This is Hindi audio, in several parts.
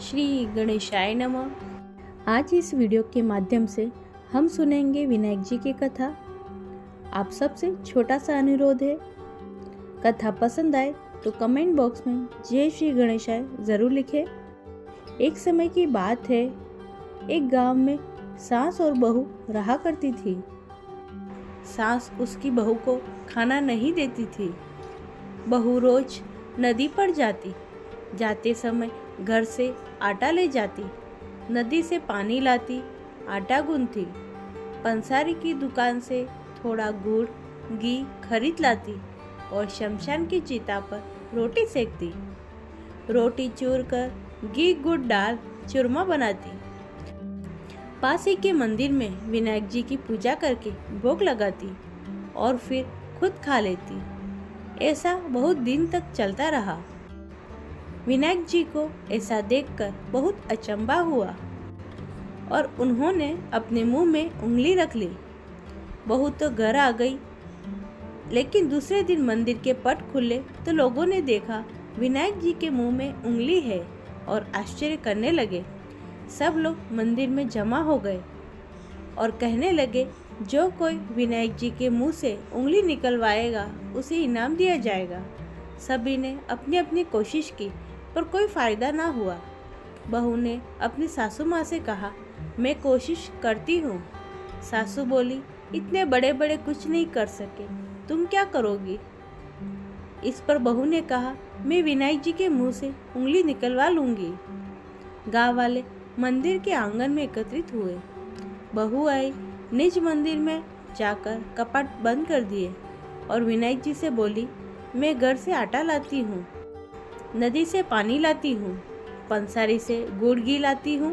श्री गणेशाय नमः। आज इस वीडियो के माध्यम से हम सुनेंगे विनायक जी की कथा। आप सबसे छोटा सा अनुरोध है, कथा पसंद आए तो कमेंट बॉक्स में जय श्री गणेशाय ज़रूर लिखें। एक समय की बात है, एक गांव में सास और बहू रहा करती थी। सास उसकी बहू को खाना नहीं देती थी। बहू रोज नदी पर जाते समय घर से आटा ले जाती, नदी से पानी लाती, आटा गूंथती, पंसारी की दुकान से थोड़ा गुड़ घी खरीद लाती और शमशान की चिता पर रोटी सेकती। रोटी चूर कर घी गुड़ डाल चूरमा बनाती। पास ही के मंदिर में विनायक जी की पूजा करके भोग लगाती और फिर खुद खा लेती। ऐसा बहुत दिन तक चलता रहा। विनायक जी को ऐसा देखकर बहुत अचंभा हुआ और उन्होंने अपने मुंह में उंगली रख ली। बहू तो घर आ गई, लेकिन दूसरे दिन मंदिर के पट खुले तो लोगों ने देखा विनायक जी के मुंह में उंगली है और आश्चर्य करने लगे। सब लोग मंदिर में जमा हो गए और कहने लगे, जो कोई विनायक जी के मुंह से उंगली निकलवाएगा उसे इनाम दिया जाएगा। सभी ने अपनी अपनी कोशिश की पर कोई फायदा ना हुआ। बहू ने अपनी सासू माँ से कहा, मैं कोशिश करती हूँ। सासू बोली, इतने बड़े बड़े कुछ नहीं कर सके, तुम क्या करोगी? इस पर बहू ने कहा, मैं विनायक जी के मुंह से उंगली निकलवा लूँगी। गाँव वाले मंदिर के आंगन में एकत्रित हुए। बहू आई, निज मंदिर में जाकर कपाट बंद कर दिए और विनायक जी से बोली, मैं घर से आटा लाती हूँ, नदी से पानी लाती हूँ, पंसारी से गुड़ घी लाती हूँ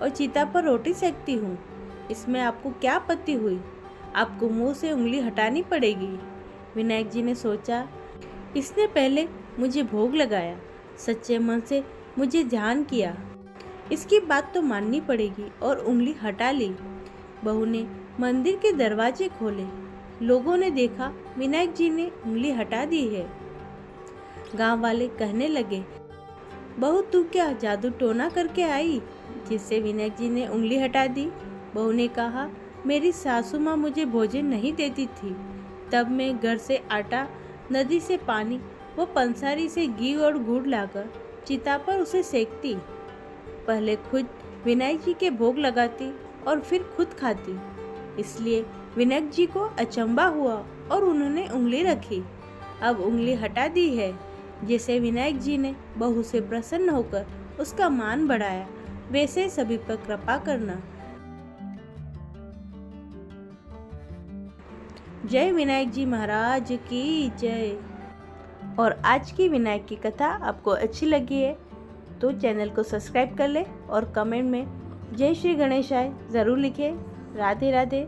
और चिता पर रोटी सेकती हूँ। इसमें आपको क्या आपत्ति हुई? आपको मुंह से उंगली हटानी पड़ेगी। विनायक जी ने सोचा, इसने पहले मुझे भोग लगाया, सच्चे मन से मुझे ध्यान किया, इसकी बात तो माननी पड़ेगी और उंगली हटा ली। बहू ने मंदिर के दरवाजे खोले। लोगों ने देखा विनायक जी ने उंगली हटा दी है। गांव वाले कहने लगे, बहू तू क्या जादू टोना करके आई जिससे विनायक जी ने उंगली हटा दी? बहू ने कहा, मेरी सासू माँ मुझे भोजन नहीं देती थी, तब मैं घर से आटा, नदी से पानी व पंसारी से घी और गुड़ लाकर चिता पर उसे सेकती। पहले खुद विनायक जी के भोग लगाती और फिर खुद खाती। इसलिए विनायक जी को अचंभा हुआ और उन्होंने उंगली रखी। अब उंगली हटा दी है, जैसे विनायक जी ने बहू से प्रसन्न होकर उसका मान बढ़ाया, वैसे सभी पर कृपा करना। जय विनायक जी महाराज की जय। और आज की विनायक की कथा आपको अच्छी लगी है तो चैनल को सब्सक्राइब कर ले और कमेंट में जय श्री गणेशाय ज़रूर लिखें। राधे राधे।